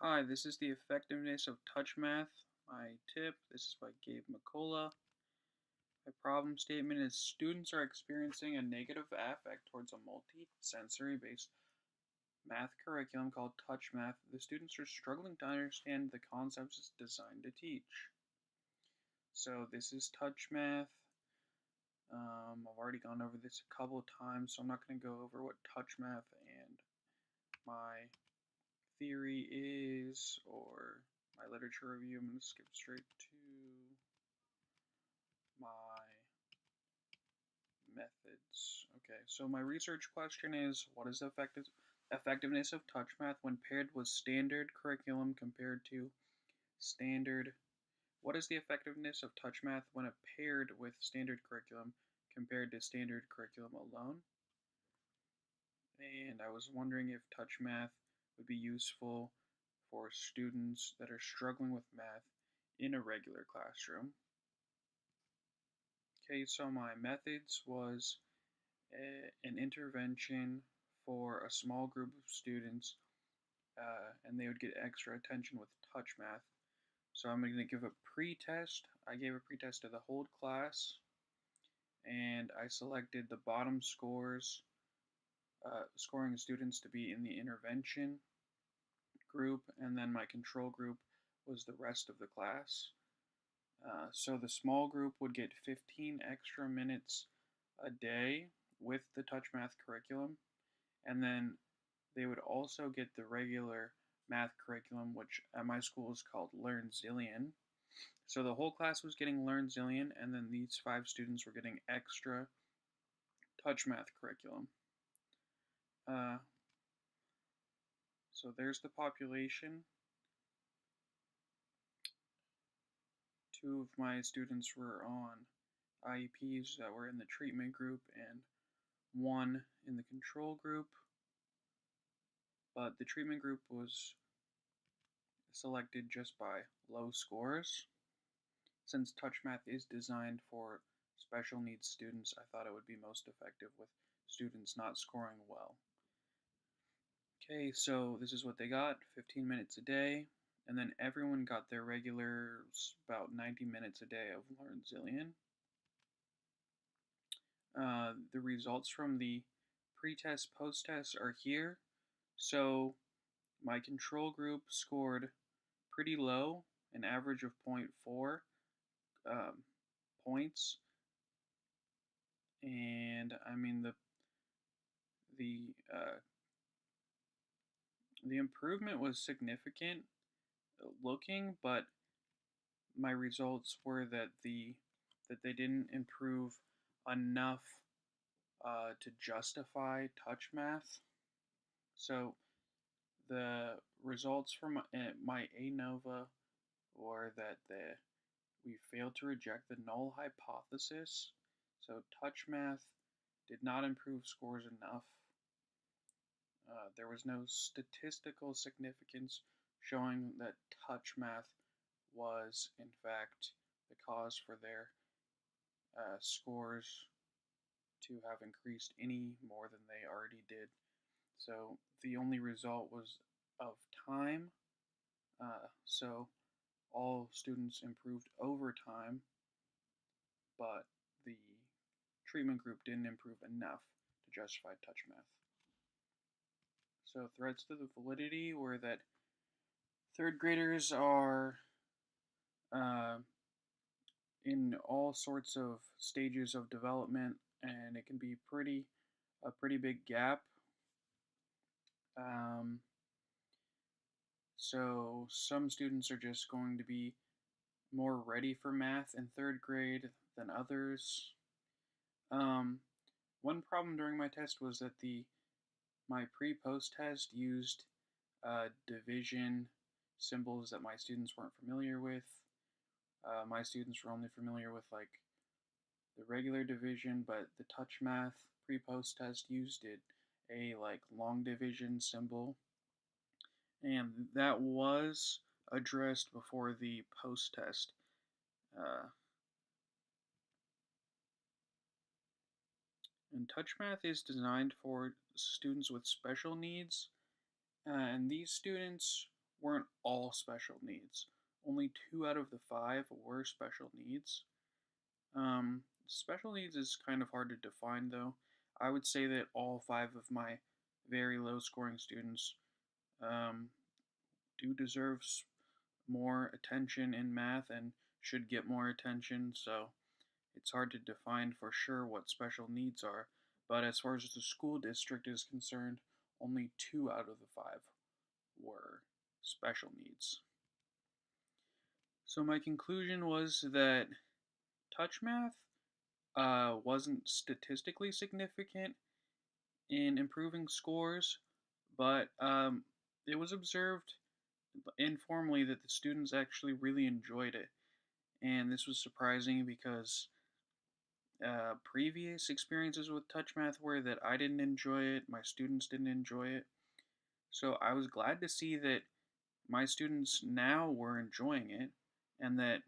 Hi, this is the effectiveness of touch math. My tip, this is by Gabe McCullough. My problem statement is students are experiencing a negative affect towards a multi-sensory based math curriculum called touch math. The students are struggling to understand the concepts it's designed to teach. So this is touch math. I've already gone over this a couple of times, so I'm not going to go over what touch math and my theory is or my literature review. I'm going to skip straight to my methods. Okay, so my research question is, what is the effectiveness of touch math when paired with standard curriculum compared to standard? What is the effectiveness of touch math when paired with standard curriculum compared to standard curriculum alone? And I was wondering if touch math would be useful for students that are struggling with math in a regular classroom. Okay, so my methods was an intervention for a small group of students, and they would get extra attention with touch math. So I'm going to give a pre-test. I gave a pre-test to the whole class, and I selected the bottom scoring students to be in the intervention group, and then my control group was the rest of the class. So the small group would get 15 extra minutes a day with the touch math curriculum, and then they would also get the regular math curriculum, which at my school is called Learn Zillion. So the whole class was getting Learn Zillion, and then these 5 students were getting extra touch math curriculum. So there's the population. 2 of my students were on IEPs that were in the treatment group, and 1 in the control group. But the treatment group was selected just by low scores. Since touch math is designed for special needs students, I thought it would be most effective with students not scoring well. Okay, so this is what they got, 15 minutes a day, and then everyone got their regular about 90 minutes a day of Learn Zillion. The results from the pre-test, post-test are here. So my control group scored pretty low, an average of 0.4 points, and I mean uh, the improvement was significant looking, but my results were that they didn't improve enough to justify touch math. So the results from my ANOVA were that we failed to reject the null hypothesis. So touch math did not improve scores enough. There was no statistical significance showing that touch math was, in fact, the cause for their scores to have increased any more than they already did. So the only result was of time. So all students improved over time, but the treatment group didn't improve enough to justify touch math. So threats to the validity were that third graders are in all sorts of stages of development, and it can be a pretty big gap. So some students are just going to be more ready for math in third grade than others. One problem during my test was that my pre-post test used division symbols that my students weren't familiar with. My students were only familiar with like the regular division, but the touch math pre-post test used a like long division symbol, and that was addressed before the post test. And touch math is designed for students with special needs, and these students weren't all special needs. Only 2 out of the 5 were special needs. Special needs is kind of hard to define though. I would say that all 5 of my very low scoring students um, do deserve more attention in math and should get more attention, so it's hard to define for sure what special needs are. But as far as the school district is concerned, only 2 out of the 5 were special needs. So my conclusion was that touch math wasn't statistically significant in improving scores, but it was observed informally that the students actually really enjoyed it. And this was surprising because previous experiences with touch math were that I didn't enjoy it, my students didn't enjoy it. So I was glad to see that my students now were enjoying it and that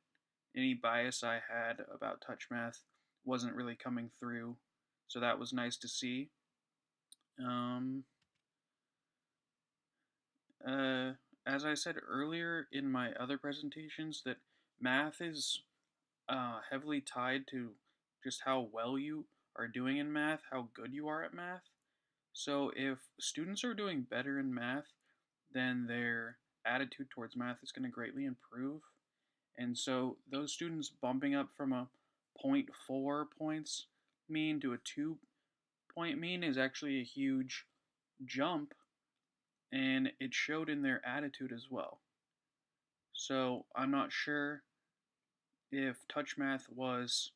any bias I had about touch math wasn't really coming through. So that was nice to see. Um, uh, as I said earlier in my other presentations, that math is heavily tied to just how well you are doing in math, how good you are at math. So if students are doing better in math, then their attitude towards math is going to greatly improve. And so those students bumping up from a zero.4 points mean to a 2-point mean is actually a huge jump, and it showed in their attitude as well. So I'm not sure if touch math was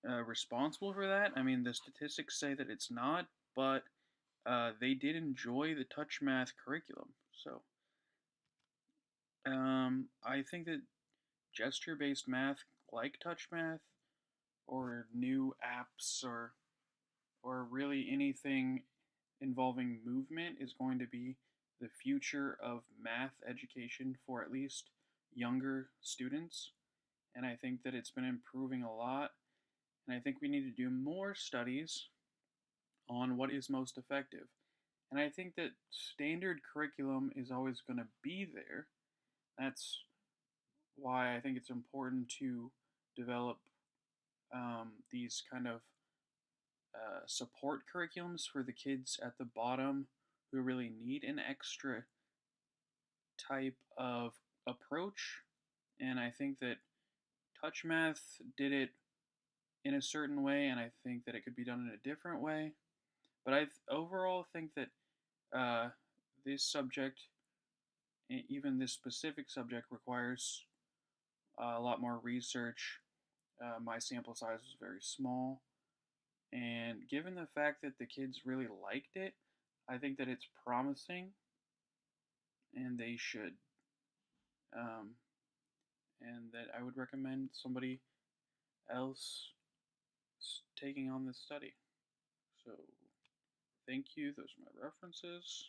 responsible for that. I mean, the statistics say that it's not, but they did enjoy the touch math curriculum. So I think that gesture-based math, like touch math, or new apps, or really anything involving movement, is going to be the future of math education for at least younger students. And I think that it's been improving a lot. And I think we need to do more studies on what is most effective. And I think that standard curriculum is always going to be there. That's why I think it's important to develop these kind of support curriculums for the kids at the bottom who really need an extra type of approach. And I think that touch math did it in a certain way, and I think that it could be done in a different way. But I overall think that this subject, even this specific subject, requires a lot more research. My sample size was very small, and given the fact that the kids really liked it, I think that it's promising, and they should. Um, and that I would recommend somebody else taking on this study. So, thank you. Those are my references.